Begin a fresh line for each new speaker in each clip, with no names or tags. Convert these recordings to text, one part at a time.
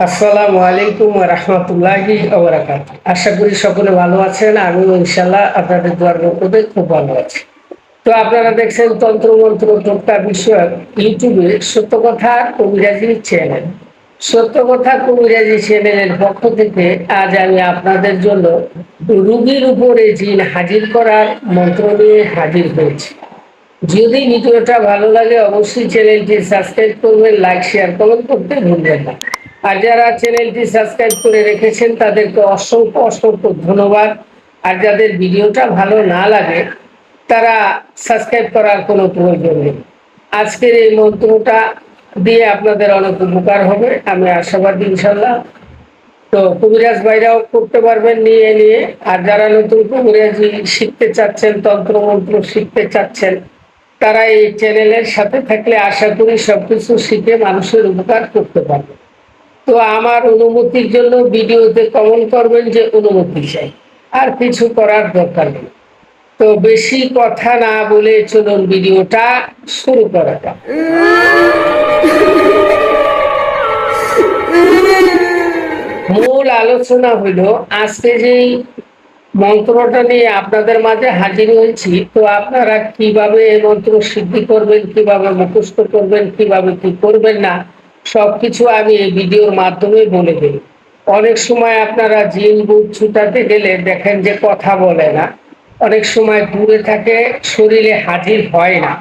আসসালামু আলাইকুম ওয়া রাহমাতুল্লাহি ওয়া বারাকাতুহু। আশা করি সকলে ভালো আছেন। আমিও ইনশাআল্লাহ আপনাদের দোয়ার বরকতে খুব ভালো আছি। তো আপনারা দেখছেন তন্ত্র মন্ত্র টোটকা বিষয়ক ইউটিউবে সত্য কথা কবিরাজি চ্যানেল। সত্য কথা কবিরাজি চ্যানেলের পক্ষ থেকে আজ আমি আপনাদের জন্য রোগীর উপরে জিন হাজির করার মন্ত্র নিয়ে হাজির হয়েছি। যদি ভিডিওটা ভালো লাগে অবশ্যই চ্যানেলটি সাবস্ক্রাইব করবেন, লাইক শেয়ার কমেন্ট করতে ভুলবেন না। আর যারা চ্যানেলটি সাবস্ক্রাইব করে রেখেছেন তাদেরকে অসংখ্য অসংখ্য ধন্যবাদ। আর যাদের ভিডিওটা ভালো না লাগে তারা সাবস্ক্রাইব করার কোনো প্রয়োজন নেই। আজকের এই মন্ত্রটা দিয়ে আপনাদের অনেক উপকার হবে, আমি আশাবাদী ইনশাল্লাহ। তো কবিরাজ ভাইরাও করতে পারবেন নিয়ে নিয়ে। আর যারা নতুন কবিরাজি শিখতে চাচ্ছেন, তন্ত্র মন্ত্র শিখতে চাচ্ছেন, তারা এই চ্যানেলের সাথে থাকলে আশা করি সবকিছু শিখে মানুষের উপকার করতে পারবে। তো আমার অনুমতির জন্য ভিডিওতে কমেন্ট করবেন যে অনুমতি চাই, আর কিছু করার দরকার নেই। তো বেশি কথা না বলে চলুন ভিডিওটা শুরু করা যাক। মূল আলোচনা হইল আজকে যেই মন্ত্রটা নিয়ে আপনাদের মাঝে হাজির হয়েছি, তো আপনারা কিভাবে এই মন্ত্র সিদ্ধি করবেন, কিভাবে মুখস্থ করবেন, কিভাবে কি করবেন না, সবকিছু আমি এই ভিডিওর মাধ্যমে বলে দেব। অনেক সময় আপনারা জিন ভূত ছুটাতে গেলে দেখেন যে কথা বলে না, অনেক সময় দূরে থাকে, শরীরে হাজির হয় না।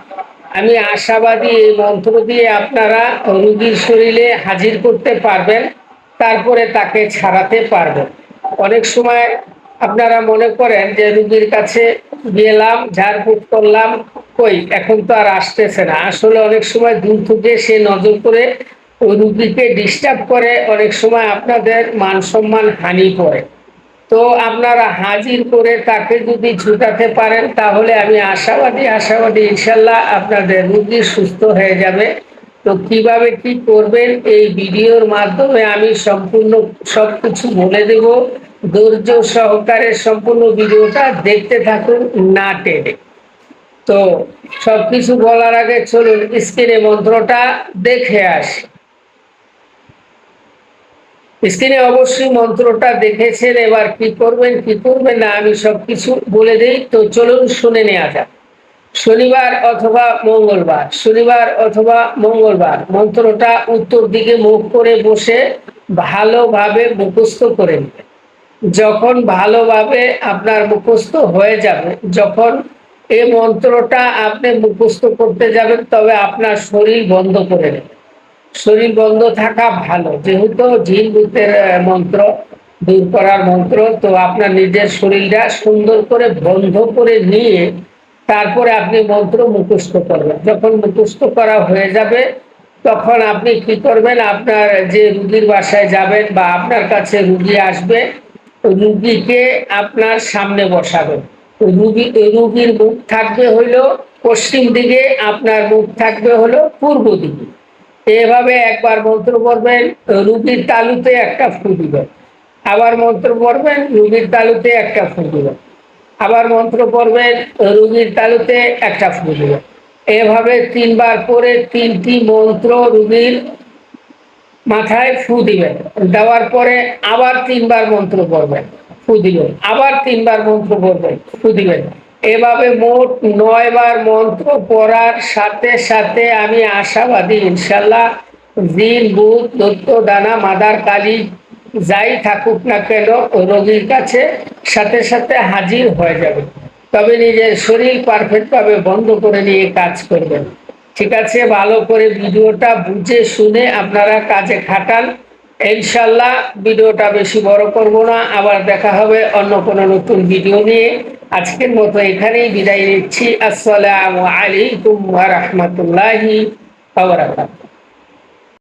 আমি আশাবাদী এই মন্ত্র দিয়ে আপনারা রোগীর শরীরে হাজির করতে পারবেন, তারপরে তাকে ছাড়াতে পারবেন। অনেক সময় আপনারা মনে করেন যে রোগীর কাছে গেলাম, ঝাড়ফুঁক করলাম, কই এখন তো আর আসতেছে না। আসলে অনেক সময় দূর থেকে সে নজর করে ওই রুগীকে ডিস্টার্ব করে, অনেক সময় আপনাদের মান সম্মান হানি পড়ে। তো আপনারা হাজির করে তাকে যদি ছুটাতে পারেন তাহলে আমি আশাবাদী ইনশাল্লাহ আপনাদের রোগী সুস্থ হয়ে যাবে। তো কিভাবে কি করবেন এই ভিডিওর মাধ্যমে আমি সম্পূর্ণ সবকিছু বলে দেব। ধৈর্য সহকারে সম্পূর্ণ ভিডিওটা দেখতে থাকুন, না টেনে। তো সবকিছু বলার আগে চলুন স্ক্রিনে মন্ত্রটা দেখে আসি। স্ক্রিনে অবশ্যই মন্ত্রটা দেখেছেন, এবার কি করবেন কি করবেন না আমি সবকিছু বলে দিই। তো চলুন শুনে নেওয়া যাক। শনিবার অথবা মঙ্গলবার, শনিবার অথবা মঙ্গলবার মন্ত্রটা উত্তর দিকে মুখ করে বসে ভালোভাবে মুখস্থ করে নেবেন। যখন ভালোভাবে আপনার মুখস্থ হয়ে যাবে, যখন এই মন্ত্রটা আপনি মুখস্থ করতে যাবেন, তবে আপনার শরীর বন্ধ করে নেবেন। শরীর বন্ধ থাকা ভালো, যেহেতু জিন ভূতের মন্ত্র দূর করার মন্ত্র, তো আপনার নিজের শরীরটা সুন্দর করে বন্ধ করে নিয়ে তারপরে আপনি মন্ত্র মুখস্থ করবেন। যখন মুখস্থ করা হয়ে যাবে তখন আপনি কি করবেন, আপনার যে রুগীর বাসায় যাবেন বা আপনার কাছে রুগী আসবে, রুগীকে আপনার সামনে বসাবেন। রুগীর মুখ থাকবে হইলো পশ্চিম দিকে, আপনার মুখ থাকবে হলো পূর্ব দিকে। এভাবে একবার মন্ত্র পড়বেন, রুগীর তালুতে একটা ফু দিবেন। আবার মন্ত্র পড়বেন, রুগীর তালুতে একটা ফু দিবেন। আবার মন্ত্র পড়বেন, রুগীর তালুতে একটা ফু দিবেন। এভাবে তিনবার পরে তিনটি মন্ত্র রুগীর মাথায় ফু দিবেন। দেওয়ার পরে আবার তিনবার মন্ত্র পড়বেন, ফু দিবেন। আবার তিনবার মন্ত্র পড়বেন, ফু দিবেন। এভাবে মোট 9 বার মন্ত্র পড়ার সাথে সাথে আমি আশাবাদী ইনশাল্লাহ জিন ভূত দৈত্য দানা মাদার কালী যাই থাকুক না কেন রোগীর কাছে সাথে সাথে হাজির হয়ে যাবে। তবে নিজের শরীর পারফেক্ট ভাবে বন্ধ করে নিয়ে কাজ করবেন। ঠিক আছে, ভালো করে ভিডিওটা বুঝে শুনে আপনারা কাজে খাটান ইনশাল্লাহ। ভিডিওটা বেশি বড় করব না, আবার দেখা হবে অন্য কোনো নতুন ভিডিও নিয়ে। আজকের মতো এখানেই বিদায় নিচ্ছি। আসসালামু আলাইকুম ওয়া রাহমাতুল্লাহি ওয়া বারাকাতুহু।